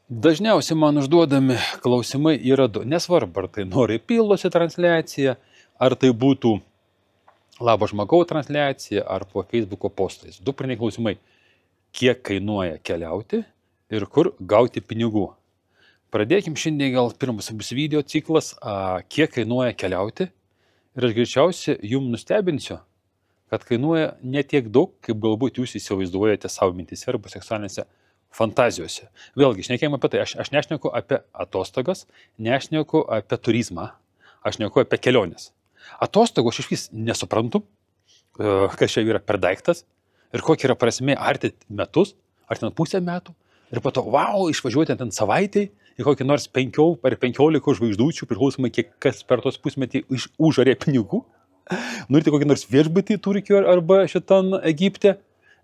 Dažniausiai man užduodami klausimai yra du. Nesvarbu, ar tai nori pildosi transliacija, ar tai būtų Labo žmogaus transliacija, ar po Facebooko postais. Du pradiniai klausimai. Kiek kainuoja keliauti ir kur gauti pinigų. Pradėkim šiandien gal pirmas bus video ciklas, kiek kainuoja keliauti. Ir aš greičiausiai jums nustebinsiu, kad kainuoja ne tiek daug, kaip galbūt jūs įsivaizduojate savo mintise arba seksualinėse fantazijose. Vėlgi, šnekėjom apie tai, aš nešneku apie atostogas, nešneku apie turizmą, aš šneku apie keliones. Atostogų aš iš vis nesuprantu, kas čia yra per daiktas ir kokia yra prasmė arti metus, ar ten pusę metų ir po to, išvažiuoti ten savaitėj į kokį nors 5 ar 15 žvaigždučių, priklausomai kiek kas per tos pusmetį užarė pinigų, norite kokį nors viešbutį Turkijoje arba šitam Egipte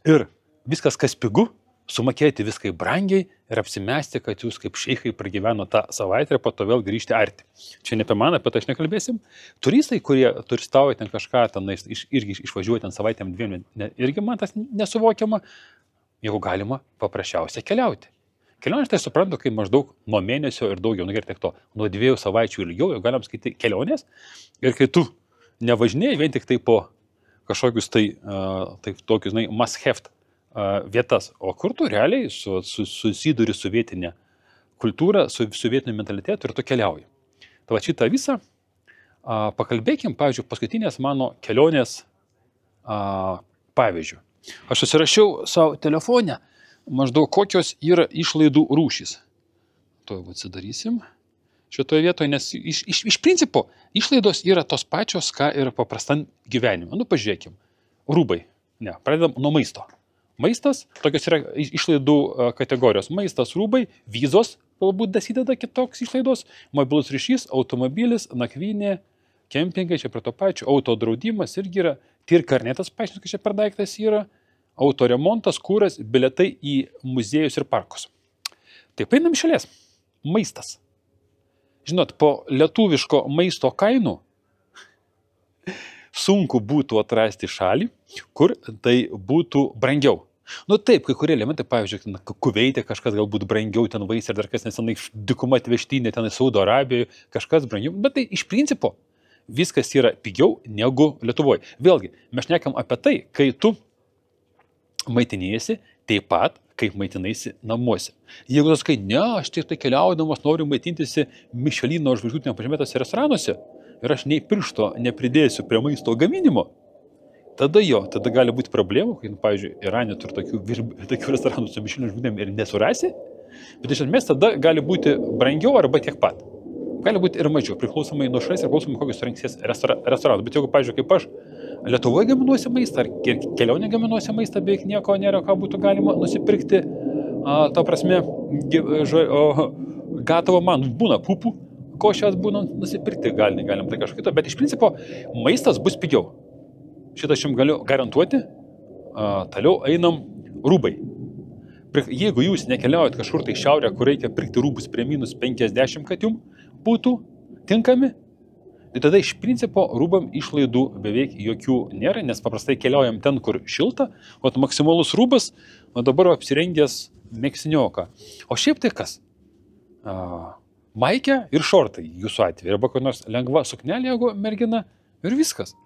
ir viskas, kas pigu, sumokėti viskai brangiai ir apsimesti, kad jūs kaip šeichai pragyveno tą savaitę ir po to vėl grįžti arti. Čia ne apie man, apie tai aš nekalbėsim. Turistai, kurie turistauja ten kažką, irgi išvažiuoja ten savaitėm dviem, irgi man tas nesuvokiama, jeigu galima paprasčiausiai keliauti. Kelionės tai suprantu, kai maždaug nuo mėnesio ir daugiau, tiek to, nuo 2 savaičių ilgiau, jau galim skaityti kelionės. Ir kai tu nevažinėjai vien tik tai po kažkokius tokius, must-have vietas, o kur tu realiai susiduri su vietinė kultūra, su vietiniu mentalitetu ir tu keliauji. Tai va šitą visą pakalbėkim, pavyzdžiui, paskutinės mano kelionės pavyzdžių. Aš susirašiau savo telefonę, maždaug kokios yra išlaidų rūšys. To atsidarysim šitoje vietoje, nes iš principo išlaidos yra tos pačios, ką ir paprastam gyvenime. Pažiūrėkim, rūbai, pradedam nuo maisto. Maistas, tokios yra išlaidų kategorijos. Maistas, rūbai, vizos, galbūt dasideda kitoks išlaidos, mobilus ryšys, automobilis, nakvynė, kempingai, čia prie to pačio, autodraudimas irgi yra, tirkarnetas, paaiškins, kad čia per daiktas yra, autoremontas, kūras, bilietai į muziejus ir parkus. Taip, einam šalies. Maistas. Žinot, po lietuviško maisto kainų sunku būtų atrasti šalį, kur tai būtų brangiau. Taip, kai kurie elementai, pavyzdžiui, Kuveite kažkas galbūt brangiau, ten vaisiai ir dar kas nesenai dykuma atvežtinė, ten į Saudo Arabijoje kažkas brangiau, bet tai iš principo viskas yra pigiau negu Lietuvoje. Vėlgi, mes šnekam apie tai, kai tu maitinėsi taip pat, kaip maitinaisi namuose. Jeigu tu sakai, aš tik tai keliaudamas noriu maitintis Michelino žvaigždutėm pažymėtose restoranuose ir aš nei piršto nepridėsiu prie maisto gaminimo, tada gali būti problemų, kai, pavyzdžiui, Irane turi tokių restoranų su Michelino žvaigždutėm ir nesurasi, bet iš esmės tada gali būti brangiau arba tiek pat. Gali būti ir mažiau, priklausomai nuo šalies ir priklausomai kokius rinksies restoranus. Bet jeigu, pavyzdžiui, kaip aš Lietuvoje gaminuosi maistą ar kelionė gaminuosi maistą, beveik nieko nėra, ką būtų galima nusipirkti, ta prasme, gatavo man būna pupų, košės būna nusipirkti, galim tai kažkaito, bet iš principo maistas bus pigiau. Šitą aš jums galiu garantuoti. Toliau einam rūbai. Jeigu jūs nekeliaujat kažkur tai šiaurę, kur reikia pirkti rūbus prie -50, kad jums būtų tinkami, tai tada iš principo rūbam išlaidų beveik jokių nėra, nes paprastai keliaujam ten, kur šilta, o maksimalus rūbas, dabar apsirengęs megztinioką. O šiaip tai kas? Maikė ir šortai jūsų atveju, arba kokia nors lengva suknelė, jeigu mergina, ir viskas.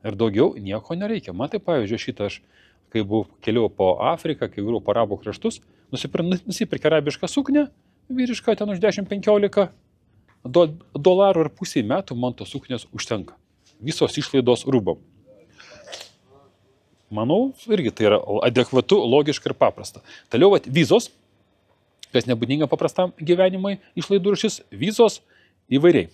Ir daugiau nieko nereikia. Man tai, pavyzdžiui, šitą aš, kai keliau po Afriką, kai buvau po arabų kraštus, nusipirkė arabišką suknę, vyrišką ten už 10-15 dolarių ir pusę metų man tos suknės užtenka. Visos išlaidos rūbam. Manau, irgi tai yra adekvatu, logiška ir paprasta. Toliau, vizos, kas nebūdinga paprastam gyvenimui, išlaidų rūšis, vizos įvairiai.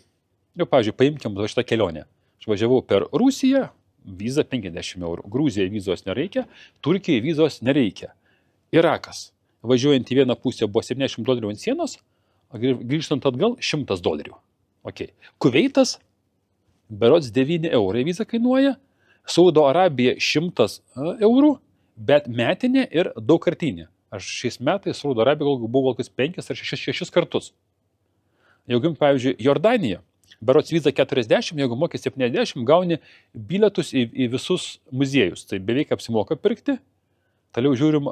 Jau, pavyzdžiui, paimkim šitą kelionę. Aš važiavau per Rusiją, viza 50 eurų. Gruzija vizos nereikia, Turkijai vizos nereikia. Irakas. Važiuojant į vieną pusę buvo $70 ant sienos, grįžtant atgal $100. Okay. Kuveitas, berods 9 eurai viza kainuoja, Saudo Arabija 100 eurų, bet metinė ir daugkartinė. Aš šiais metais Saudo Arabija buvo 5 ar 6 kartus. Jeigu, pavyzdžiui, Jordanija, berods viza 40, jeigu mokė 70, gauni bilietus į visus muziejus. Tai beveik apsimoka pirkti. Toliau žiūrim,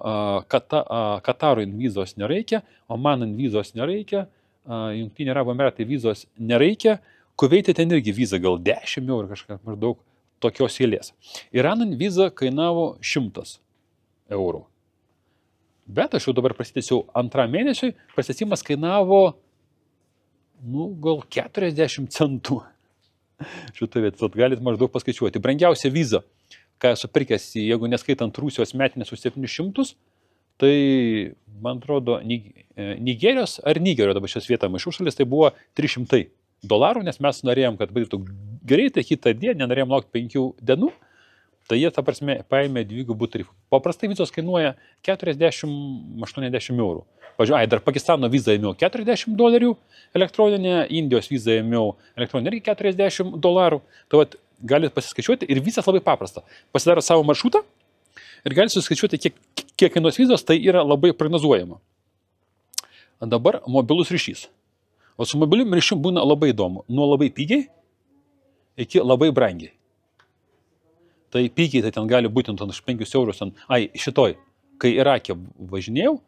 Katarui vizos nereikia, Omanui vizos nereikia, Jungtinių Arabų Emiratai vizos nereikia, Kuveitė ten irgi viza gal 10 eurų kažką maždaug tokios eilės. Iranui viza kainavo 100 eurų. Bet aš jau dabar prasitęsiau antrą mėnesiui, prasitęsimas kainavo, gal 40 centų. Šitą vietą, galit maždaug paskaičiuoti. Brangiausia viza, ką esu pirkęs, jeigu neskaitant Rusijos metinės už 700, tai, man atrodo, Nigerijos ar Nigerio dabar šios vietą maišų šalis, tai buvo $300, nes mes norėjom, kad būtų greitai, kitą dieną, nenorėjom laukti 5 dienų, tai jie, ta prasme, paėmė dvigubų tarifų. Paprastai vizos kainuoja 40-80 eurų. Pavyzdžiui, dar Pakistano vizą ėmiau $40 elektroninę, Indijos vizą ėmiau elektroninę irgi $40. Tai vat, galite pasiskaičiuoti ir visas labai paprasta. Pasidaro savo maršrutą ir galite suskaičiuoti, kiek kainuos vizos, tai yra labai prognozuojama. Dabar mobilus ryšys. O su mobiliu ryšiu būna labai įdomu. Nuo labai pigiai iki labai brangiai. Tai pigiai tai ten gali būti už 5 eurus. Šitoj, kai Irake važinėjau,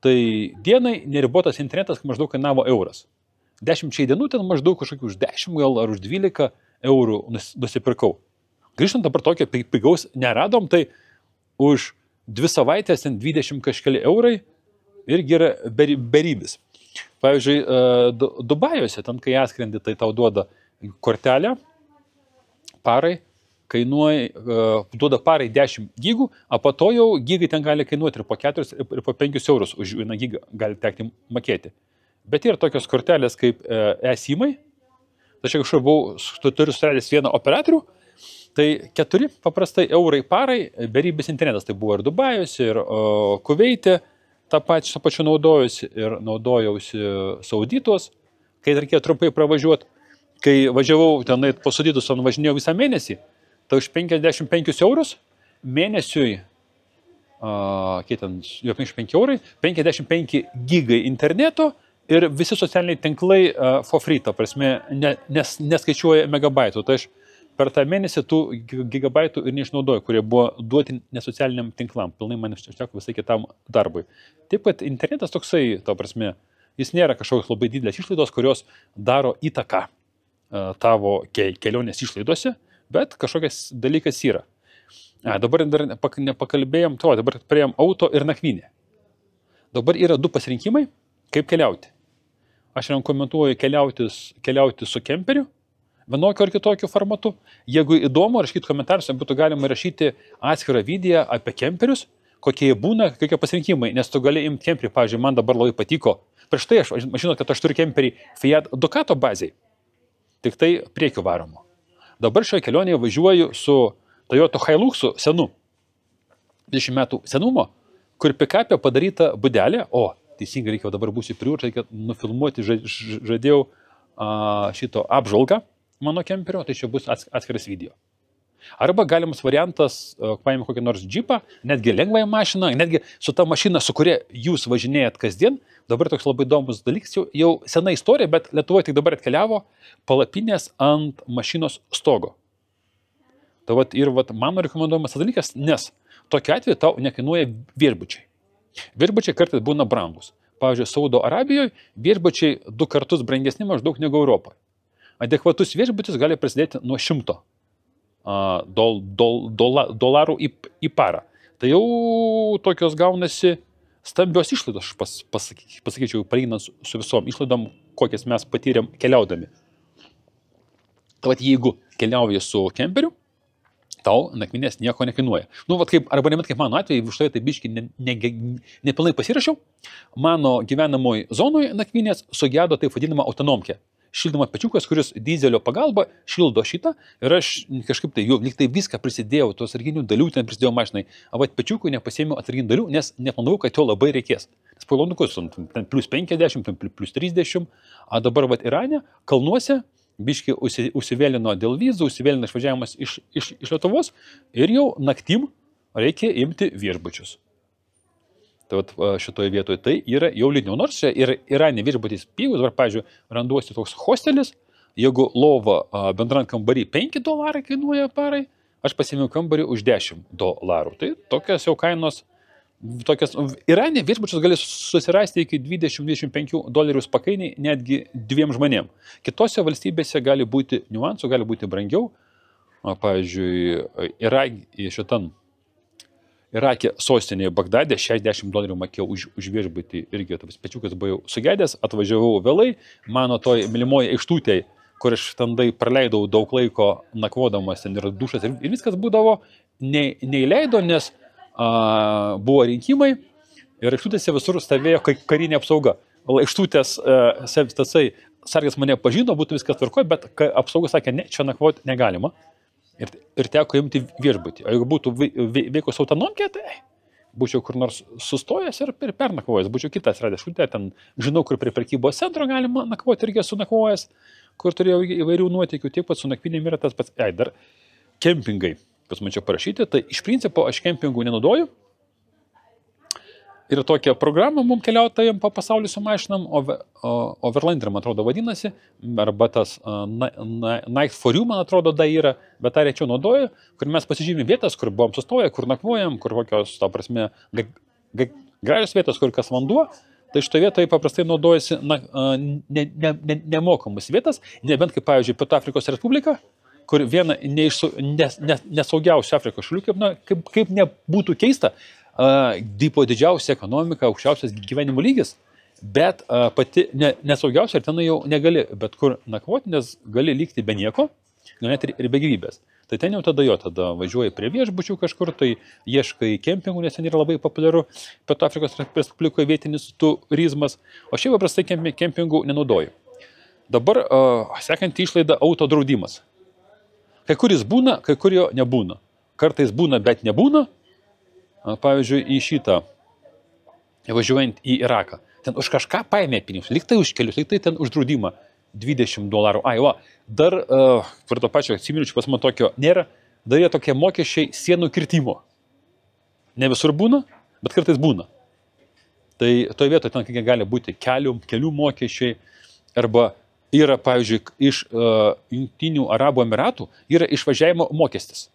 tai dienai neribotas internetas maždaug kainavo euras. 10 dienų ten maždaug kažkokių už 10 gal ar už 12 eurų nusipirkau. Grįžtant dabar tokio pigaus neradom, tai už 2 savaitės ten 20 kažkeli eurai irgi yra beribis. Pavyzdžiui, Dubajuose, ten kai atskrendi, tai tau duoda kortelę parai, duoda parai 10 gigų, o po to jau gigai ten gali kainuoti ir po 4 ir po 5 eurus už 1 gigą gali tekti mokėti. Bet yra tokios kortelės kaip eSIM-ai. Tačiau kažkur buvau, turiu suradęs vieną operatorių, tai 4 paprastai eurai parai, beribis internetas. Tai buvo ir Dubajuose, ir Kuveitė, tą pačiu naudojausi ir naudojausi Sauditos, kai reikėjo trumpai pravažiuoti. Kai važiavau tenai po Sauditus, važinėjau visą mėnesį, tai už 55 eurus mėnesiui, kiek ten, jau 55 eurai, 55 gigai interneto ir visi socialiniai tinklai for free, ta prasme, neskaičiuoja megabaitų. Tai aš per tą mėnesį tų gigabaitų ir neišnaudoju, kurie buvo duoti nesocialiniam tinklam. Pilnai man užteko visai kitam darbui. Taip, kad internetas toksai, ta prasme, jis nėra kažkokios labai didelės išlaidos, kurios daro įtaką tavo kelionės išlaidose, bet kažkokias dalykas yra. Dabar dar nepakalbėjom, dabar priėjom auto ir nakvynę. Dabar yra 2 pasirinkimai, kaip keliauti. Aš rekomenduoju keliauti su kemperiu, vienokiu ar kitokiu formatu. Jeigu įdomu, rašykite komentaruose, būtų galima rašyti atskirą video apie kemperius, kokie jie būna, kokie pasirinkimai, nes tu gali imti kemperį. Pavyzdžiui, man dabar labai patiko. Prieš tai aš žinau, kad aš turiu kemperį Fiat Ducato bazėj, tik tai priekiu varomu. Dabar šioje kelionėje važiuoju su Toyota Hiluxu senu, 20 metų senumo, kur pikapė padaryta budelė, teisingai reikia, dabar būsiu priūrti, reikia nufilmuoti, žadėjau šito apžvalgą mano kemperio, tai čia bus atskiras video. Arba galimas variantas, paėmė kokį nors džipą, netgi lengvąją mašiną, netgi su ta mašina, su kuria jūs važinėjat kasdien. Dabar toks labai įdomus dalykas, jau sena istorija, bet Lietuvoje tik dabar atkeliavo palapinės ant mašinos stogo. Tai mano rekomenduojamas dalykas, nes tokiu atveju tau nekainuoja viešbučiai. Viešbučiai kartais būna brangus. Pavyzdžiui, Saudo Arabijoje viešbučiai 2 kartus brangesni maždaug negu Europoje. Adekvatus viešbutis gali prasidėti nuo 100 dolarų į parą. Tai jau tokios gaunasi stambios išlaidos, pasakyčiau, palyginant su visom išlaidom, kokias mes patyrėm keliaudami. Tai jeigu keliauji su kemperiu, tau nakvynės nieko nekainuoja. Arba nebent kaip mano atveju, už tai biškį nepilnai pasirašiau, mano gyvenamoj zonoje nakvynės sugedo taip vadinama autonomkė. Šildymo pečiukas, kuris dizelio pagalba šildo šitą ir aš kažkaip lyg tai viską prisidėjau, tos atsarginių dalių ten prisidėjau mašinai, pečiukui nepasėmiau atsarginių dalių, nes neplanavau, kad jo labai reikės. Nes palanukus, ten plus 50, plus 30, o dabar Irane, kalnuose, biški užsivėlino dėl vizų, užsivėlino išvažiavimas iš Lietuvos ir jau naktim reikia imti viešbučius. Tai šitoje vietoje tai yra jau lydiniau. Nors čia Irane viešbutis pigus, dabar, pavyzdžiui, randuosi toks hostelis, jeigu lova bendrant kambarį $5 kainuoja parai, aš pasiėmiau kambarį už $10. Tai tokios jau kainos tokias, Irane viešbučius gali susirasti iki $20-25 pakainiai netgi 2 žmonėm. Kitose valstybėse gali būti niuansų, gali būti brangiau. Pavyzdžiui, Irake sostinėje Bagdade $60 mokėjau už viešbutį, irgi tas pečiukas buvo jau sugedęs, atvažiavau vėlai, mano toj mylimoji aikštutėje, kur aš tandai praleidau daug laiko nakvodamas, ten ir dušas ir viskas būdavo, neįleido, nes buvo rinkimai ir aikštutėse visur stovėjo karinė apsauga. Aikštutės sargas mane pažino, būtų viskas tvarkoje, bet apsauga sakė, ne, čia nakvoti negalima. Ir teko imti viešbutį. O jeigu būtų veikus autonomkė, tai būčiau kur nors sustojęs ir pernakvojęs, būčiau kitas radęs šutę, ten žinau, kur prie prekybos centro galima nakvoti, irgi esu nakvojęs, kur turėjau įvairių nuotykių, taip pat su nakvynėm yra tas pats, dar kempingai, kas man čia parašyti, tai iš principo aš kempingų nenaudoju. Ir tokią programą mums keliautojams po pasaulį su mašinom, Overlander, man atrodo, vadinasi, arba tas Night for You, man atrodo, da yra, bet tą rečiau naudoju, kur mes pasižymim vietas, kur buvom sustoję, kur nakvojam, kur kokios, ta prasme, gražios vietos, kur kas vanduo, tai šitoje vietoje paprastai naudojasi nemokamus vietas, nebent kaip, pavyzdžiui, Pietų Afrikos Respublika, kur viena nesaugiausių Afrikos šalių, kaip nebūtų keista, didžiausia ekonomika, aukščiausias gyvenimo lygis, bet pati nesaugiausia ir ten jau negali, bet kur nakvoti, nes gali likti be nieko, net ir be gyvybės. Tai ten jau tada važiuoji prie viešbučių kažkur, tai ieškai kempingų, nes ten yra labai populiaru Pietų Afrikos Respublikoje vietinis turizmas, o šiaip paprastai kempingų nenaudoju. Dabar sekanti išlaida autodraudimas. Kai kur jis būna, kai kur jo nebūna. Kartais būna, bet nebūna. Pavyzdžiui, į šitą, važiuojant į Iraką, ten už kažką paėmė pinigus, lyg tai už kelius, lyg tai ten už draudimą $20. Dar, kur to pačio atsiminučių pas man tokio nėra, dar jie tokie mokesčiai sienų kirtimo. Ne visur būna, bet kartais būna. Tai toje vietoje ten gali būti kelių mokesčiai, arba yra, pavyzdžiui, iš Jungtinių Arabų Emiratų yra išvažiavimo mokestis.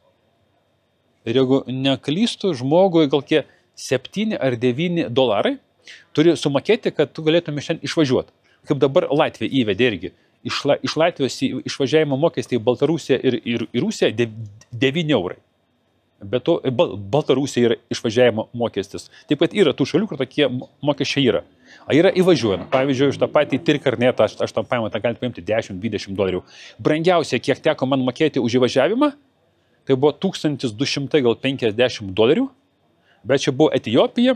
Ir jeigu neklystu, žmogui gal kiek $7 ar $9 turi sumokėti, kad tu galėtum iš ten išvažiuoti. Kaip dabar Latvija įvedė irgi. Iš Latvijos išvažiavimo mokestį į Baltarusiją ir Rusiją €9. Bet to Baltarusija yra išvažiavimo mokestis. Taip pat yra tų šalių, kur tokie mokesčiai yra. Yra įvažiuojant. Pavyzdžiui, už tą patį tirkarnetą aš tam paėmą, tą galite paimti $10-20. Brangiausia, kiek teko man mokėti už įvažiavimą, tai buvo $1250, bet čia buvo Etiopija,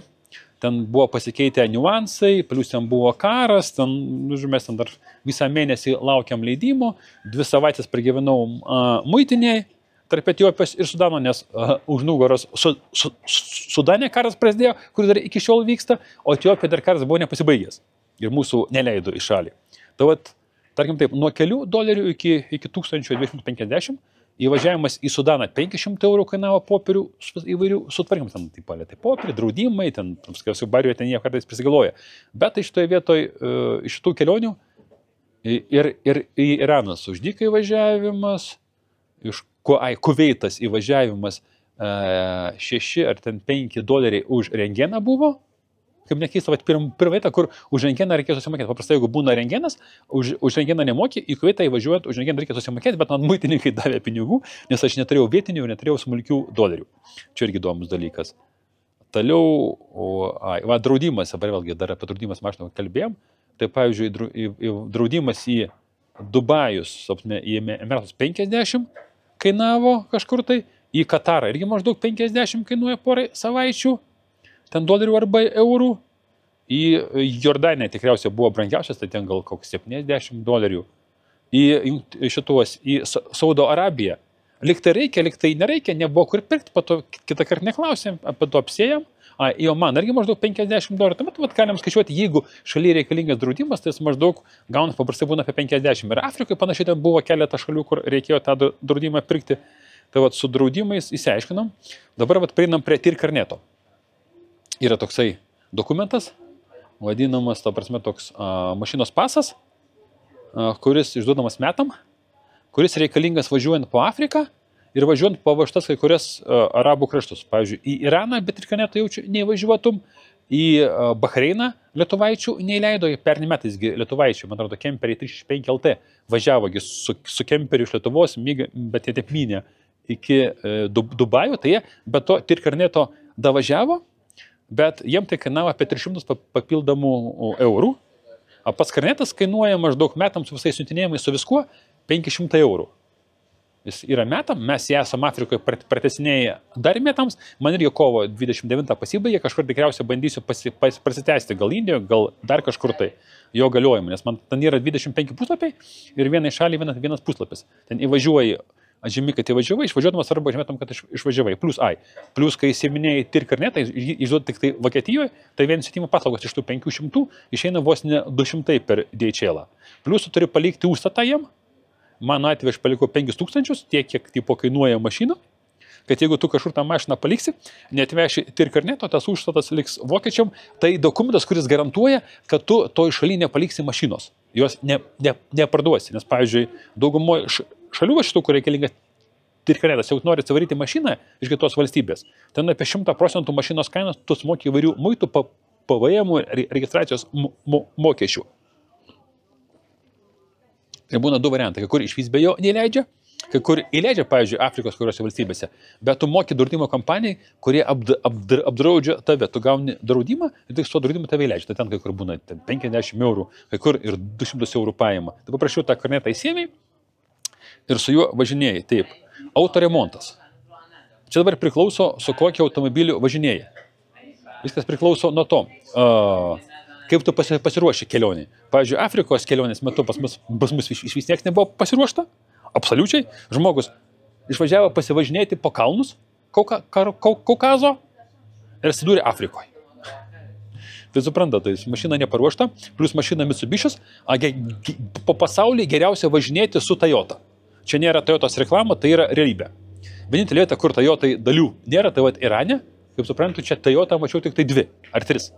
ten buvo pasikeitę niuansai, plus ten buvo karas, mes ten dar visą mėnesį laukiam leidimo, 2 savaitės pragyvenau muitinėje tarp Etiopijos ir Sudano, nes už nugaros Sudane karas prasidėjo, kuris dar iki šiol vyksta, o Etiopijoje dar karas buvo nepasibaigęs ir mūsų neleido į šalį. Tai vat, tarkim taip, nuo kelių $1 iki 1250 įvažiavimas į Sudaną €500 kainavo popierių įvairių sutvarkymų, ten taip palėtai popierių, draudimai, ten barijoje ten jie kartais prisigalvoja. Bet tai šitoje vietoje iš šitų kelionių ir į Iranas už dyką įvažiavimas, iš Kuveitas įvažiavimas $6 ar $5 už rengeną buvo. Kaip nekeista, pirmą vietą, kur už rengeną reikėjo susimokėti. Paprastai, jeigu būna rengenas, už rengeną nemokė, į Kuveitą įvažiuojant už rengeną reikėjo susimokėti, bet man muitininkai davė pinigų, nes aš neturėjau vietinių ir neturėjau smulkių $. Čia irgi įdomus dalykas. Toliau, draudimas, dabar vėlgi dar apie draudimas mašiną kalbėjom, tai pavyzdžiui, draudimas į Dubajus, į Emiratus 50 kainavo kažkur tai, į Katarą irgi maždaug 50 kainuoja porai savaičių, ten $, arba eurų, į Jordaniją tikriausiai buvo brangiausias, tai ten gal koks $70, į Saudo Arabiją, lyg tai reikia, lyg tai nereikia, nebuvo kur pirkti, po to kitą kartą neklausėm, apie to apsėjom, į Omaną irgi maždaug $50, tuomet galim skaičiuoti, jeigu šalyje reikalingas draudimas, tai jis maždaug gauna paprastai būna apie 50. Ir Afrikoje panašiai ten buvo keletą šalių, kur reikėjo tą draudimą pirkti, tai vat su draudimais įsiaiškinom, dabar vat prieinam prie tirkarneto. Yra toksai dokumentas, vadinamas, ta prasme, toks mašinos pasas, kuris išduodamas metam, kuris reikalingas važiuojant po Afriką ir važiuojant po šitas kai kurias arabų kraštus. Pavyzdžiui, į Iraną, bet ir kanetą jaučiu, neįvažiuotum, į Bahreiną lietuvaičių neįleido, pernai metais lietuvaičių, man atrodo, kemperiai 365 LT važiavogi su kemperiu iš Lietuvos, bet jie taip mynė iki Dubajų, tai jie be to tirkarneto davažiavo, bet jiem tai kainavo apie 300 papildomų eurų, o pats karnetas kainuoja maždaug metams su visais siuntinėjimais su viskuo 500 eurų. Jis yra metam, mes jį esam Afrikoje pratesinėję dar metams, man irgi kovo 29 pasibaigė, kažkur tikriausiai bandysiu prasitęsti, gal Indijoje, gal dar kažkur tai jo galiojimą, nes man ten yra 25 puslapiai ir vienai šaliai vienas puslapis. Ten įvažiuoji, žymi, kad įvažiavai, išvažiuodamas arba žymėtum, kad išvažiavai, plus kai įsiminėjai tirkarnetą, išduodi tik tai Vokietijoje, tai vien siuntimo paslaugos iš tų 500 išeina vos ne 200 per DHL. Plus tu turi palikti užstatą jiem. Mano atveju aš palikau 5000, tiek, kiek tipo kainuoja mašina, kad jeigu tu kažkur tą mašiną paliksi, neatveši tirkarneto, tas užstatas liks vokiečiam, tai dokumentas, kuris garantuoja, kad tu toj šalyje nepaliksi mašinos, jos neparduosi, nes, pavyzdžiui, daugumoje šalių šitų, kur reikalingas tirkarnetas, jau nori atsivaryti mašiną iš kitos valstybės, ten apie 100% mašinos kainos tu sumoki įvairių muitų, PVM, registracijos mokesčių. Tai būna du variantai, kai kur išvis be jo neįleidžia, kai kur įleidžia, pavyzdžiui, Afrikos kuriuose valstybėse, bet tu moki draudimo kompanijai, kurie apdraudžia tave, tu gauni draudimą ir tik su to draudimu tave įleidžia. Tai ten kai kur būna 50 eurų, kai kur ir 200 eurų paima. Tai paprašiau tą karnetą įsėmiai ir su juo važinėjai. Taip, autoremontas. Čia dabar priklauso, su kokiu automobiliu važinėjai. Viskas priklauso nuo to. Kaip tu pasiruoši kelionį. Pavyzdžiui, Afrikos kelionės metu pas mus iš nieks nebuvo pasiruošta. Absoliučiai. Žmogus išvažiavo pasivažinėti po kalnus Kaukazo ir atsidūrė Afrikoje. Tai supranta, tai mašina neparuošta, plus mašina Mitsubishis, po pasaulį geriausia važinėti su Toyota. Čia nėra Toyotos reklama, tai yra realybė. Vienintelė vieta, kur Toyotai dalių nėra, tai vat Irane, kaip suprantu, čia Toyota mačiau tik tai 2 ar 3.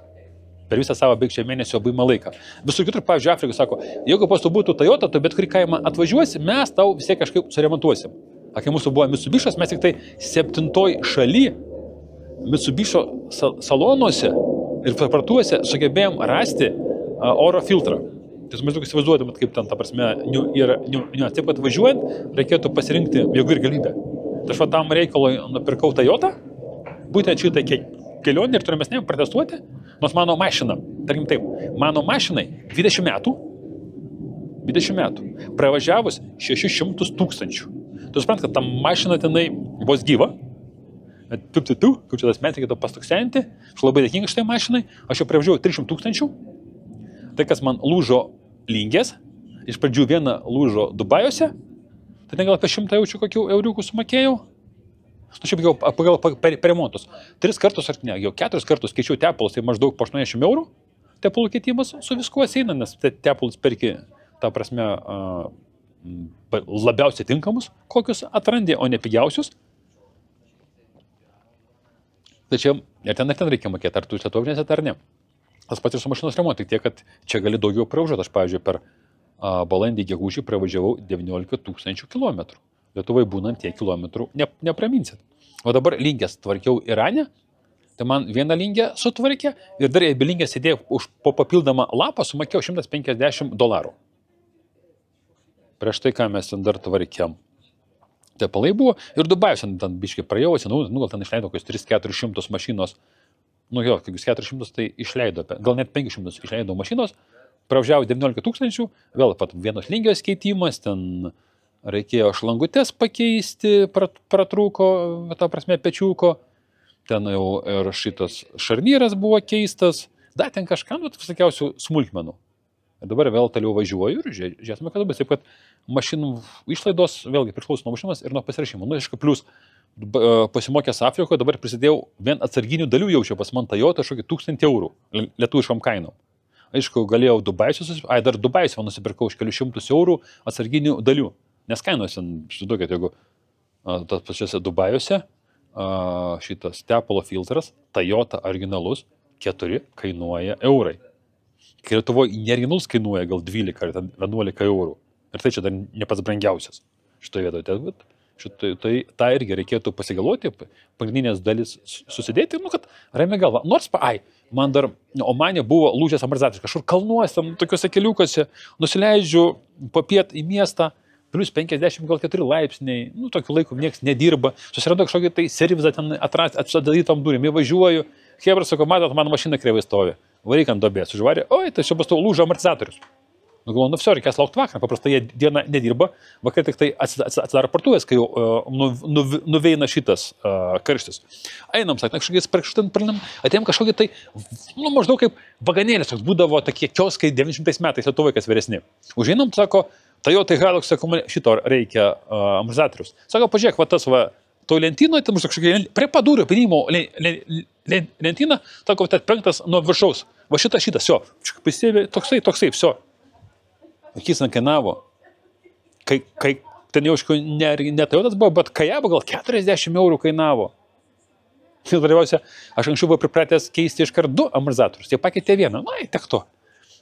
Per visą savo beigščią mėnesio buvimo laiką. Visur kitur, pavyzdžiui, Afrikai sako, jeigu pas tu būtų Toyota, tu bet kurį kaimą atvažiuosi, mes tau vis tiek kažkaip suremontuosim. Kai mūsų buvo Mitsubishis, mes tik tai 7 šaly Mitsubishio salonuose ir partuose sugebėjom rasti oro filtrą. Tai maždaug įsivaizduotumėt, kaip ten, ta prasme, yra niuansas. Taip, kad važiuojant, reikėtų pasirinkti jėgų ir galybę. Tai aš tam reikalui nupirkau Toyotą, būtent šitą kelionį ir turimesnėm protestuoti, nors mano mašina, tarkim taip, mano mašinai 20 metų, pravažiavus 600 000. Tu suprant, kad ta mašina tenai vos gyva, kaip čia tas metai reikėtų pastuksenti, aš labai dėkingas šitai mašinai, aš jau pravažiavau 300 000, tai kas man lūžo lingės, iš pradžių viena lūžo Dubajuose, tai ten gal apie 100 jaučių kokių euriukų sumokėjau. Nu, šiaip jau pagal per remontus. 3 kartus, ar ne, jau 4 kartus keičiau tepalus, tai maždaug po 80 eurų tepalų keitimas su viskuo eina, nes tepalus perki, ta prasme, labiausiai tinkamus, kokius atrandi, o ne pigiausius. Tačiau ir ten reikia mokėti, ar tu čia to važinėsi, ar ne. Tas pats ir su mašinos remontu, tik tiek, kad čia gali daugiau pravažiuoti. Aš, pavyzdžiui, per balandį gegužį pravažiavau 19 000 kilometrų. Lietuvai būnant tiek kilometrų nepraminsit. O dabar linkės tvarkiau Irane, tai man vieną linkę sutvarkė ir dar į linkę sėdėjau už po papildomą lapą, sumokėjau $150. Prieš tai, ką mes ten dar tvarkėm. Tepalai buvo ir Dubajus ten biškai praėjausi, gal ten išleido kokius 300-400 mašinos, kokius 400 tai išleido, gal net 500 išleido mašinos, pravažiavo 19 000, vėl pat vienos linijos keitimas, ten reikėjo šlangutes pakeisti, pratrūko, ta prasme, pečiuko, ten jau ir šitas šarnyras buvo keistas, dar ten kažką, visokiausių smulkmenų. Ir dabar vėl toliau važiuoju ir žiūrėsime, kad bus. Taip, kad mašinų išlaidos vėlgi priklauso nuo mašinos ir nuo pasirašymo. Aišku, plus pasimokęs Afrikoje, dabar prisidėjau vien atsarginių dalių jaučiau pas man Toyota kažkokį 1000 eurų lietuviškom kainom. Aišku, galėjau dar Dubajus nusipirkau už kelius šimtus eurų atsarginių dalių. Nes kainos, šituokit, jeigu tas pačiose Dubajuose šitas tepalo filtras, Toyota originalus, 4 kainuoja eurai. Kai Lietuvoje neoriginalus kainuoja gal 12 ar 11 eurų. Ir tai čia dar ne pats brangiausias šitoje vietoje. Tai tą irgi reikėtų pasigalvoti, pagrindinės dalis susidėti, kad ramiai galva. Nors, man dar Omane buvo lūžęs amortizatorius, kažkur kalnuose, tokiuose keliukose, nusileidžiu popiet į miestą, plus 54 laipsniai, tokiu laiku niekas nedirba, susirado kažkokį tai servizą ten atdarytom durim, įvažiuoju, Hebra sako, matot, mano mašina kreivai stovi, varyk ant duobės, užvarė, tai čia bus lūžo amortizatorius. Galvoju, viso, reikės laukti vakarą, paprastai jie dieną nedirba, vakar tik tai atsidaro partuvės, kai jau nuveina šitas karštis. Einam, sakai, kažkokiais parkštin pralim, atėjom kažkokį tai, maždaug kaip vaganėlis, toks būdavo tokie kioskai 90 metais Lietuvai, kas vyresni. Užeinam, sako, Toyota Hilux, šito reikia amortizatorius. Sako, pažiūrėk, tas to lentynoje, ten kažkokia, prie padūrio, pinimo lentyną, sako, tai penktas nuo viršaus, šitas, jo, pasėvė, toksai, vso. Akis kainavo, kai ten jau ne Toyotas buvo, bet Kajaba gal 40 eurų kainavo. Ir dalyvausia, aš anksčiau buvau pripratęs keisti iškart 2 amortizatorius, jie pakeitė vieną, tiek to.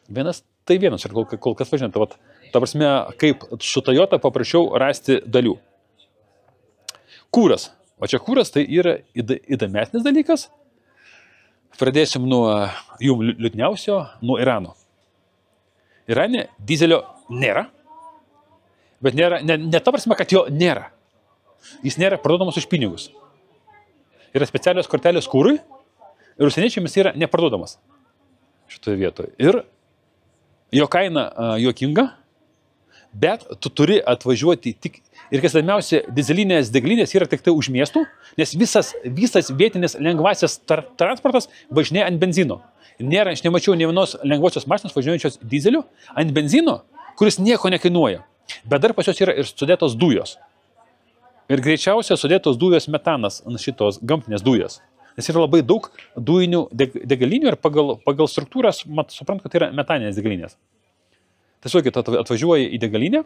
Vienas tai vienas, ir kol kas važinė, ta prasme, kaip su Toyota paprašiau rasti dalių. Kūras, o čia kūras tai yra įdomesnis dalykas. Pradėsim nuo jum liūdniausio, nuo Irano. Irane dizelio nėra, bet nėra, ne ta prasme, kad jo nėra. Jis nėra parduodamas už pinigus. Yra specialios kortelės kūrui ir užsieniečiams yra neparduodamas šitoje vietoje. Ir jo kaina juokinga, bet tu turi atvažiuoti tik, ir kas labiausia, dizelinės degalinės yra tik tai už miestų, nes visas vietinis lengvasis transportas važinėja ant benzino. Nėra, aš nemačiau ne vienos lengvosios mašinos važiuojančios dizeliu ant benzino, kuris nieko nekainuoja. Bet dar pas jos yra ir sudėtos dujos. Ir greičiausia sudėtos dujos metanas ant šitos gamtinės dujos. Nes yra labai daug dujinių degalinių ir pagal struktūras, suprantu, kad tai yra metaninės degalinės. Tiesiog atvažiuoji į degalinę.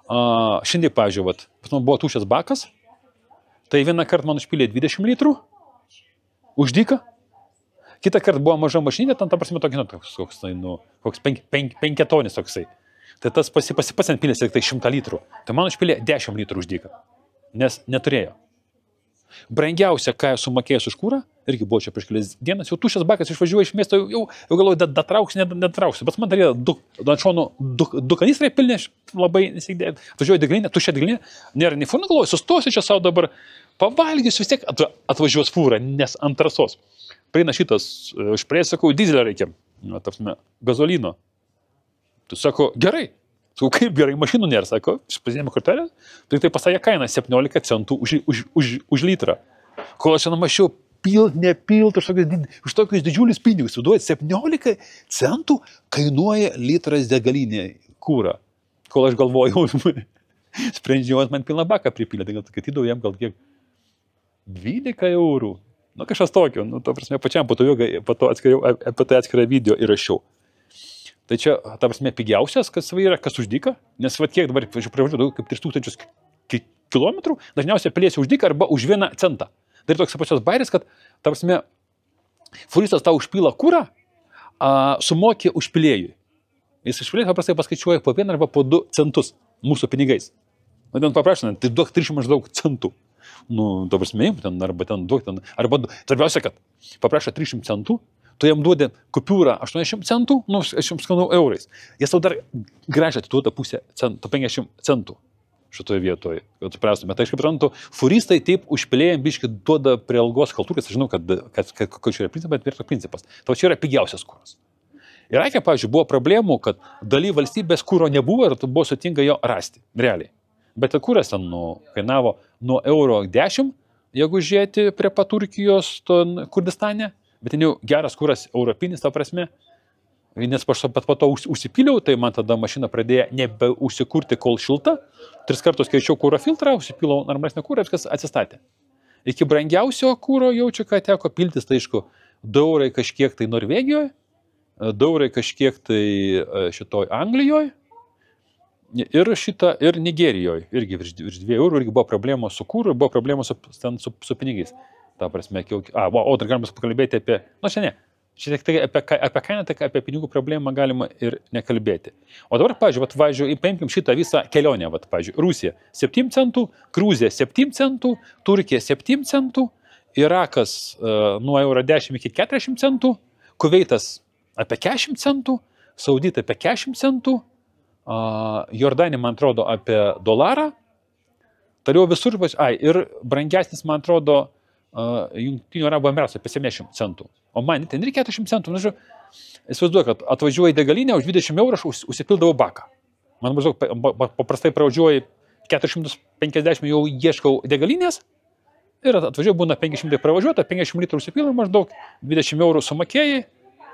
Šiandien, pavyzdžiui, pas man buvo tuščias bakas, tai vieną kartą man užpylė 20 litrų už dyką. Kitą kartą buvo maža mašinė, ten ta prasme koks penketonis toksai. Tai tas pats ant pilės tik tai 100 litrų. Tai man užpylė 10 litrų už dyką, nes neturėjo. Brangiausia, ką esu mokėjęs už kūrą, irgi buvo čia prieš kelias dienas, jau tuščias bakas išvažiuoja iš miesto, jau galvoju, netrauksiu, bet man darėjo ant šonų du kanistrai pilni, aš labai nesigdėjau. Atvažiuoju degalinę, tuščia degalinė, nėra nei fūrų, galvoju, sustosiu čia savo dabar, pavalgysiu, vis tiek atvažiuos fūrą, nes ant trasos. Praeina šitas, aš prie sakau, dizelio reikia, gazolino. Tu sako, gerai. Sakau, kaip gerai, mašinų nėra, sako, aš pasidėjome kortelę, tai pasakė kainą 17 centų už litrą. Kol aš namašiau nepilt, už tokius didžiulius pinigus, suduoja 17 centų kainuoja litras degalinė kūrą. Kol aš galvojau, sprendžiau, man pilną baką pripylė, tai atidau jam gal kiek 12 eurų. Kažkas tokio, ta prasme, pačiam po to atskirą video įrašiau. Tai čia, ta prasme, pigiausias, kas yra, kas už dyką, nes kiek dabar privažiuoju daugiau kaip 3000 kilometrų, dažniausiai piliesi už dyką arba už 1 centą. Dar toks pačios bairis, kad, ta prasme, furistas tau užpila kūrą, sumokė užpilėjui. Jis užpilėjui paprastai paskaičiuoja po 1 arba po 2 centus mūsų pinigais. Ten paprašant, tai duok 300 maždaug centų. Ta prasme, arba ten duok, arba svarbiausia, kad paprašo 300 centų, tu jam duodi kupiūrą 80 centų, aš jums skanau eurais. Jis tau dar gražiai atiduoda pusę centų, 50 centų šitoje vietoje. Bet aš kaip suprantu, furistai taip užpilėjam biškį duoda prie algos kultūros, aš žinau, kad čia yra principas, bet yra principas. Tau čia yra pigiausias kūras. Irake, pavyzdžiui, buvo problemų, kad daly valstybės kūro nebuvo ir buvo sutinga jo rasti, realiai. Bet kūras ten kainavo nuo €10, jeigu žiūrėti prie pat Turkijos Kurdistane, bet ten jau geras kūras europinis, ta prasme, nes pat po to užsipyliau, tai man tada mašina pradėjo nebeužsikurti, kol šilta, 3 kartus keičiau kūro filtrą, užsipylau normalesnį kūrą, viskas atsistatė. Iki brangiausio kūro jaučiu, kad teko piltis, tai aišku, €2 kažkiek tai Norvegijoje, €2 kažkiek tai šitoj Anglijoje, ir Nigerijoje, irgi virš 2 eurų, irgi buvo problemos su kūru, buvo problemos su pinigais. Ta prasme, o dar galima pakalbėti apie, čia ne, Čia tik tai apie kainą, tik apie pinigų problemą galima ir nekalbėti. O dabar, pavyzdžiui, paimkim šitą visą kelionę, pavyzdžiui, Rusija 7 centų, Gruzija 7 centų, Turkija 7 centų, Irakas nuo euro 10 iki 40 centų, Kuveitas apie 40 centų, Saudita apie 40 centų, Jordanija, man atrodo, apie $1, toliau visur, ir brangesnis, man atrodo, Jungtinių Arabų Emiratų apie 70 centų. O man ten ir 40 centų. Įsivaizduoju, kad atvažiuoju į degalinę, už 20 eurų aš užsipildavau baką. Man maždaug paprastai pravažiuoju 450, jau ieškau degalinės ir atvažiuoju, būna 500 pravažiuota, 50 litrų užsipildau, maždaug 20 eurų sumokėjai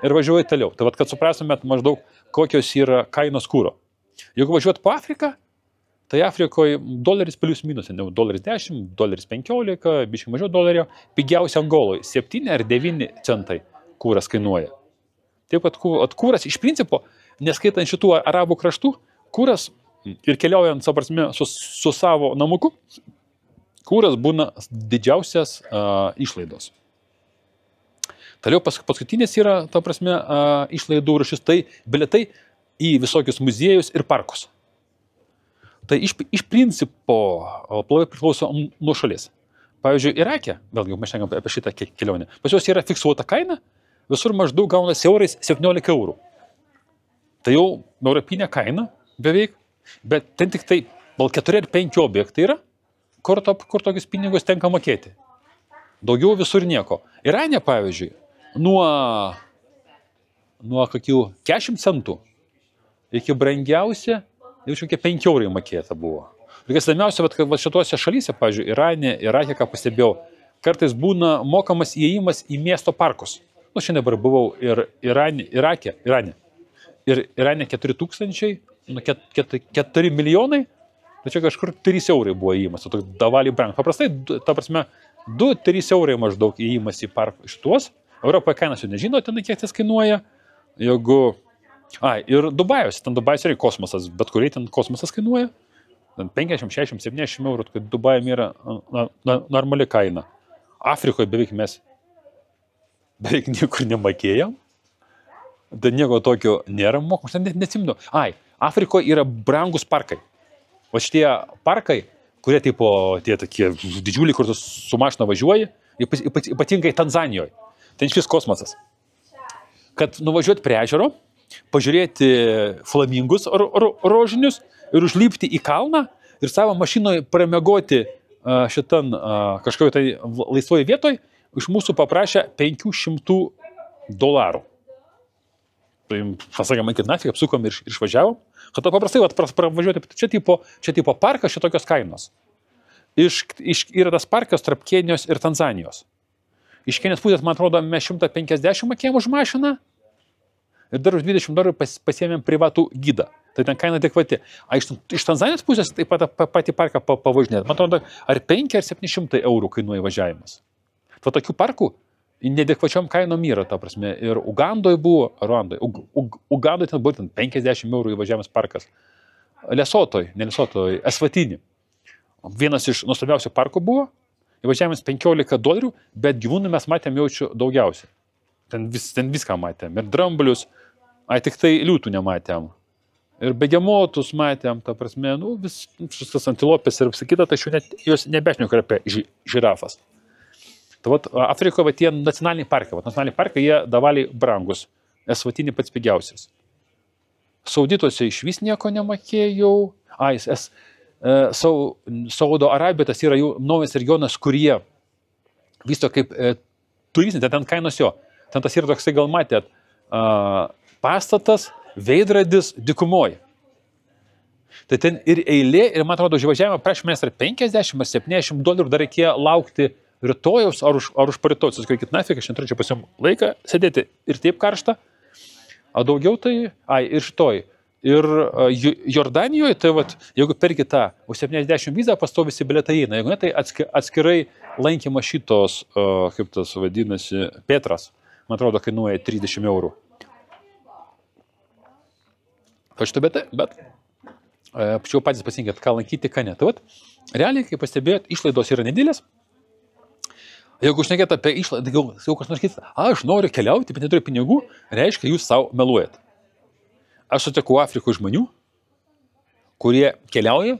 ir važiuoju toliau. Tai kad suprastumėt maždaug, kokios yra kainos kūro. Jeigu važiuot po Afriką, tai Afrikoje $1 plius minus, $10, $15, biškai mažiau $, pigiausia Angoloje 7 ar 9 centai kūras kainuoja. Taip pat kūras iš principo, neskaitant šitų arabų kraštų, kūras ir keliaujant, su savo namuku, kūras būna didžiausias išlaidos. Toliau paskutinis yra, išlaidų rūšis, tai bilietai į visokius muziejus ir parkus. Tai iš principo labai priklauso nuo šalies. Pavyzdžiui, Irake, vėlgi, mes šnekam apie šitą kelionę, pas juos yra fiksuota kaina, visur maždaug gaunasi eurais 17 eurų. Tai jau europinė kaina beveik, bet ten tik tai 4 ar 5 objektai yra, kur tokius pinigus tenka mokėti. Daugiau visur nieko. Irane, pavyzdžiui, nuo kokių 40 centų iki brangiausia, jau kokie 5 eurai mokėta buvo. Ir kas įdomiausia, kad šituose šalyse, pavyzdžiui, Irane, Irake, ką pastebėjau, kartais būna mokamas įėjimas į miesto parkus. Šiandien dabar buvau ir Irake. Ir Irane 4000, 4 milijonai, tačiau kažkur 3 eurai buvo įėjimas. Tai davalį brang. Paprastai, 2-3 eurai maždaug įėjimas į parką šituos. Europoje kainas jau nežino, ten kiek tas kainuoja. Jeigu... ir Dubajus, ten Dubajus yra kosmosas, bet kuriai ten kosmosas kainuoja. 50, 60, 70 eurų, kad Dubajum yra normali kaina. Afrikoje beveik mes niekur nemokėjom. Tai nieko tokio nėra mokamas, net neatsimenu. Afrikoje yra brangus parkai. O šitie parkai, kurie tie tokie didžiuliai, kur tu su mašina važiuoji, ypatingai Tanzanijoje. Ten šis kosmosas. Kad nuvažiuoti prie ežero, pažiūrėti flamingus rožinius ir užlipti į kalną ir savo mašinoje pramegoti šitan kažkokio tai laisvoje vietoje, iš mūsų paprašė $500. Tai pasakė, man kad nafik, apsukom ir išvažiavom. Kad paprastai pravažiuoti, čia tipo parkas šitokios kainos. Yra tas parkas tarp Kenijos ir Tanzanijos. Iš Kenijos pusės, man atrodo, mes 150 mokėjom už mašiną. Ir dar už $20 pasiėmėm privatų gidą. Tai ten kaina adekvati. Iš Tanzanijos pusės taip pat patį parką pavažinėti. Man atrodo, ar 5 ar 700 eurų kainuoja važiavimas. Tokių parkų nedekvačiom kainom yra, ta prasme. Ir Ugandoje buvo, Ruandoje. Ugandoje ten buvo 50 eurų įvažiavimas parkas. Lesotoje, Esvatini. Vienas iš nuostabiausių parkų buvo. Įvažiavimas $15, bet gyvūnų mes matėm jaučiu daugiausiai. Ten viską matėm. Ir dramblius, tik tai liūtų nematėm. Ir begemotus matėm, ta prasme, viskas antilopės ir visa kita, tačiau jos nebešniuk apie žirafas. Tai Afrikoje tie nacionaliniai parkai. Nacionaliniai parkai, jie davaliai brangus. Esvatini pats pigiausias. Saudituose iš vis nieko nemokėjau. Saudo Arabija, tas yra jų naujas regionas, kurie vysto kaip turistai, ten kainos jo. Ten tas yra toksai, gal matėt, pastatas, veidradis dykumoje. Tai ten ir eilė, ir man atrodo, užvažiavimą prieš manęs ar 50 ar $70, dar reikėjo laukti rytojaus ar už parytojaus. Sakykit, nafik, aš neturiu čia pasiim laiką sėdėti ir taip karšta. O daugiau tai, ir šitoj. Ir Jordanijoje, tai jeigu perki tą už 70 vizą, pastovisi bilietai įeina. Jeigu ne, tai atskirai lankymas šitos, kaip tas vadinasi, Petras. Man atrodo, kainuoja 30 eurų. Bet pačiau patys pasirinkėt, ką lankyti, ką ne. Tai realiai, kaip pastebėjot, išlaidos yra nedidelės. Jeigu šnekėt apie išlaidą, jau kas nors kitas, aš noriu keliauti, bet neturiu pinigų, reiškia, jūs savo meluojat. Aš sutikau Afrikoje žmonių, kurie keliauja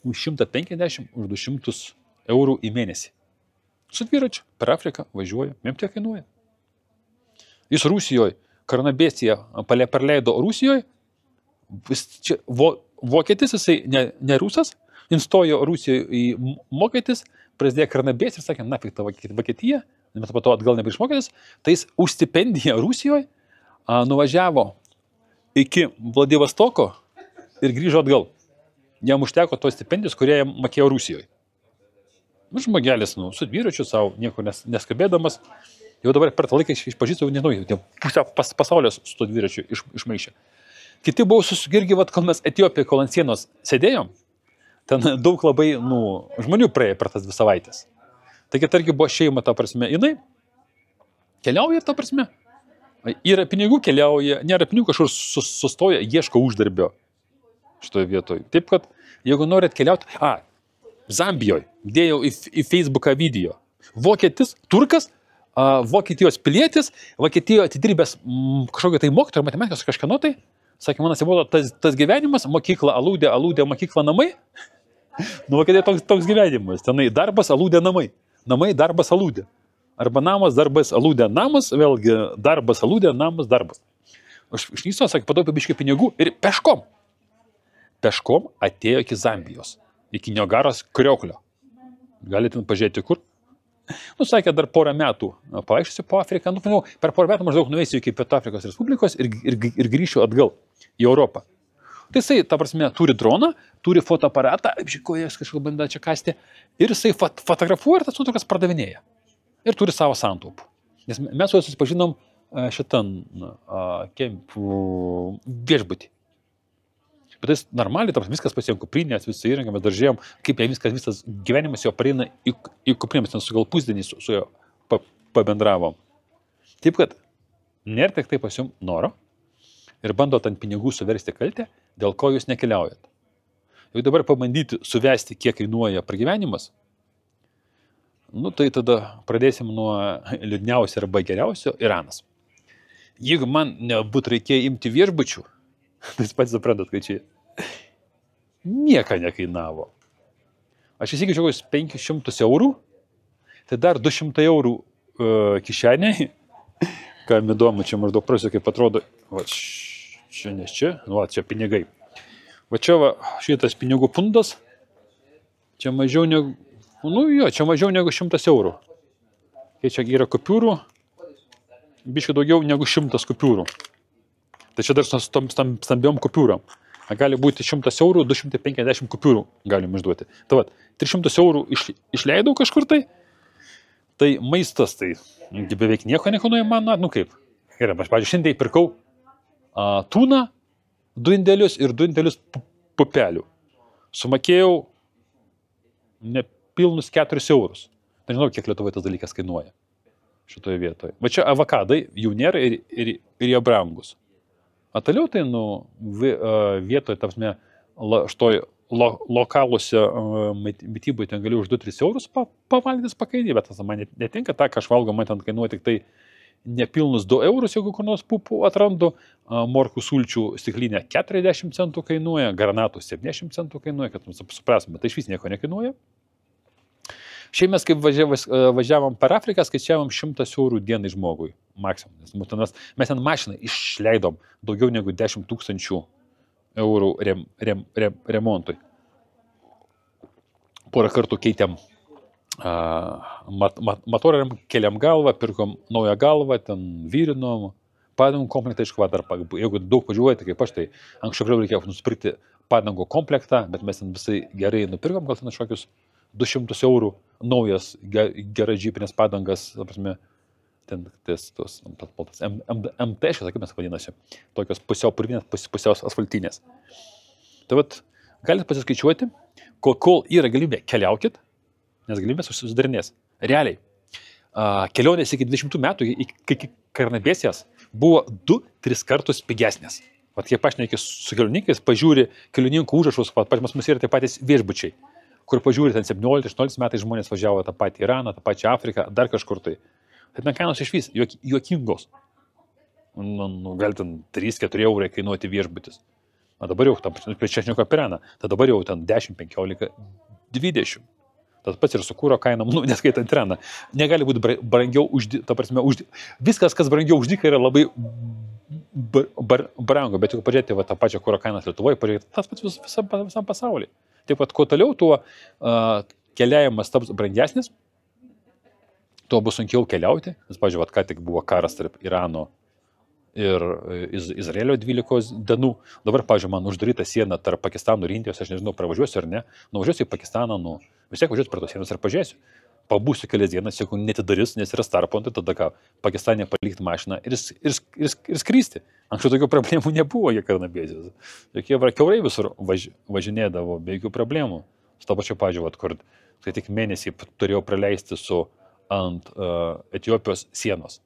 už 150, už 200 eurų į mėnesį. Su dviračiu per Afriką važiuoja, jiems tiek kainuoja. Jis Rusijoje, Karnabėsija praleido Rusijoje, čia vokietis, jisai ne rusas, jis stojo Rusijoje į mokėtis, prasidėjo Karnabės ir sakė, nafik ta Vokietija, bet po to atgal nebeišmokėtis, tai jis už stipendiją Rusijoje nuvažiavo iki Vladivostoko ir grįžo atgal. Jam užteko tos stipendijos, kurie jam mokėjo Rusijoje. Žmogelis, su dviračiu savo, nieko neskabėdamas, jau dabar per tą laiką išpažįstu, nežinau, pusę pasaulio su to dviračiu išmaišė. Kiti buvo susirgi, kol mes Etiopijoje, kol ant sienos sėdėjom, ten daug labai žmonių praėjo per tas 2 savaitės. Taigi, tarkim, buvo šeima, ta prasme, jinai keliauja, ta prasme, yra pinigų keliauja, nėra pinigų, kažkur sustoja, ieško uždarbio šitoje vietoje. Taip, kad jeigu norit keliauti, Zambijoje, dėjau į Facebooką video. Vokietis, turkas, Vokietijos pilietis, Vokietijoje atidirbęs kažkokio tai mokytojo, matematikos kažkieno tai, sakė, man atsibodo tas gyvenimas, mokykla, alūdė, mokykla, namai. Vokietija toks gyvenimas. Tenai darbas, alūdė, namai. Namai, darbas, alūdė. Arba namas, darbas, alūdė, namas, vėlgi darbas, alūdė, namas, darbas. Aš išnyso, sakė, padaupė biškį pinigų ir peškom. Peškom atėjo iki Zambijos, iki Niogaros krioklio. Galite pažiūrėti kur. Sakė, dar porą metų pavaikščiosiu po Afriką. Per porą metų maždaug nuveisiu iki Pietų Afrikos Respublikos ir grįšiu atgal į Europą. Tai jisai, ta prasme, turi droną, turi fotoaparatą, kojas kažkaip bandė čia kasti, ir jisai fotografuoja ir tas nuotraukas pardavinėja. Ir turi savo santaupų. Nes mes su juo susipažinom šitam viešbutį. Bet jis normaliai, ta prasme, viskas pasiėm kuprinės, visą įrangą, mes daržėjom, kaip jam visas gyvenimas jo pareina į kuprinę, mes ten su gal pusdienį su juo pabendravom. Taip, kad nėra tik tai pasiėm noro ir bandot ant pinigų suversti kaltę, dėl ko jūs nekeliaujat. Jeigu dabar pabandyti suvesti, kiek kainuoja pragyvenimas, tai tada pradėsim nuo liūdniausio arba geriausio - Iranas. Jeigu man nebūtų reikėjo imti viešbučių, tai jūs pats suprantat, kad čia nieko nekainavo. Aš įsigyčiau 500 eurų, tai dar 200 eurų kišeniai, kam įdomu, čia maždaug prasiu, kaip atrodo, čia nes čia, čia pinigai. Čia šitas pinigų pundas, čia mažiau negu, čia mažiau negu 100 eurų. Kai čia yra kupiūrų, biškai daugiau negu 100 kupiūrų. Tai čia dar su stambiom kupiūrom. Gali būti 100 eurų, 250 kupiūrų galim išduoti. Tai 300 eurų išleidau kažkur tai maistas, tai beveik nieko nekainuoja man, kaip. Gerai, aš, pavyzdžiui, šiandien pirkau tūną, 2 indelius ir 2 indelius pupelių. Sumokėjau nepilnus 4 eurus. Nežinau, kiek Lietuvoje tas dalykas kainuoja šitoje vietoje. Va čia avokadai jų nėra ir jie brangus. O toliau tai, vietoje, tapsme, štoj lokaluose mytyboje ten galiu už 2-3 eurus pavalgyti pakainį, bet tas man netinka, ką aš valgau, man ten kainuoja tik tai nepilnus 2 eurus, jeigu kur nors pupų atrandu, morkų sulčių stiklinė 40 centų kainuoja, granatų 70 centų kainuoja, kad suprasime, bet tai iš vis nieko nekainuoja. Šiaip mes, kaip važiavom per Afriką, skaičiavom 100 eurų dienai žmogui, maksimum. Mes ten mašiną išleidom daugiau negu 10 000 eurų remontui. Porą kartų keitėm motorą, keliam galvą, pirkom naują galvą, ten vyrinom, padangų komplektą, aišku, jeigu daug važiuojate, kaip aš, tai anksčiau reikėjo nusipirkti padangų komplektą, bet mes ten visai gerai nupirkom, gal ten kažkokius 200 eurų naujas geras džipinės padangas, ten tos MT, kaip mes vadinasi, tokios pusiau purvinės, pusiau asfaltinės. Tai galite pasiskaičiuoti, kol yra galimybė, keliaukit, nes galimybės susidarinės. Realiai, kelionės iki 20 metų, iki Karnabėsijos, buvo 2-3 kartus pigesnės. Kiek pašnekė su kelioninkais, pažiūri kelioninkų užrašus, pas mus yra taip patys viešbučiai. kur pažiūrė, ten 17-18 metais žmonės važiavo tą patį Iraną, tą pačią Afriką, dar kažkur tai. Tai ten kainos iš vis juokingos. Gal ten 3-4 eurai kainuoti viešbutis. Na dabar jau, čia aš nieko apie Iraną, tai dabar jau ten 10, 15, 20. Tas pats ir su kūro kainom, neskaitant Iraną. Negali būti brangiau viskas, kas brangiau už dyką, yra labai brangu, bet jeigu pažiūrėti tą pačią kūro kainą Lietuvoje, pažiūrėti tas pats visam pasaulyje. Taip pat, kuo toliau, tuo keliavimas taps brangesnis, tuo bus sunkiau keliauti, nes, pažiūrėjau, ką tik buvo karas tarp Irano ir Izraelio 12 dienų. Dabar, pavyzdžiui, man uždaryta siena tarp Pakistano ir Indijos, aš nežinau, pravažiuosiu ar ne, nuvažiuosiu į Pakistaną, vis tiek važiuosiu per tos sienos ir pažiūrėsiu. Pabūsiu kelias dienas, jeigu netidarys, nes yra starpontai, tada ką, Pakistane palikti mašiną ir skrysti. Anksčiau tokių problemų nebuvo, jie karnabėzės. Jokie kiaurai visur važinėdavo be jokių problemų. Su to pačiu pažiūrėjau, kur tai tik mėnesį turėjau praleisti ant Etiopijos sienos.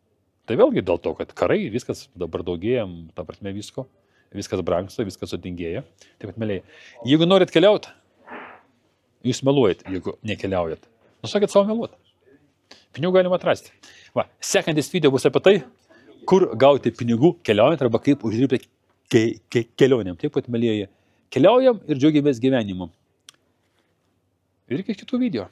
Tai vėlgi dėl to, kad karai, viskas dabar daugėja, ta prasme visko, viskas brangsta, viskas sudingėja. Taip pat, mėlyje, jeigu norit keliauti, jūs meluojat, jeigu nekeliaujat. Nusakėt savo meluot. Pinigų galima atrasti. Va, sekantis video bus apie tai, kur gauti pinigų keliaujant arba kaip uždirbti kelionėm. Taip pat, mėlyje, keliaujam ir džiaugiamės gyvenimu. Ir iki kitų video.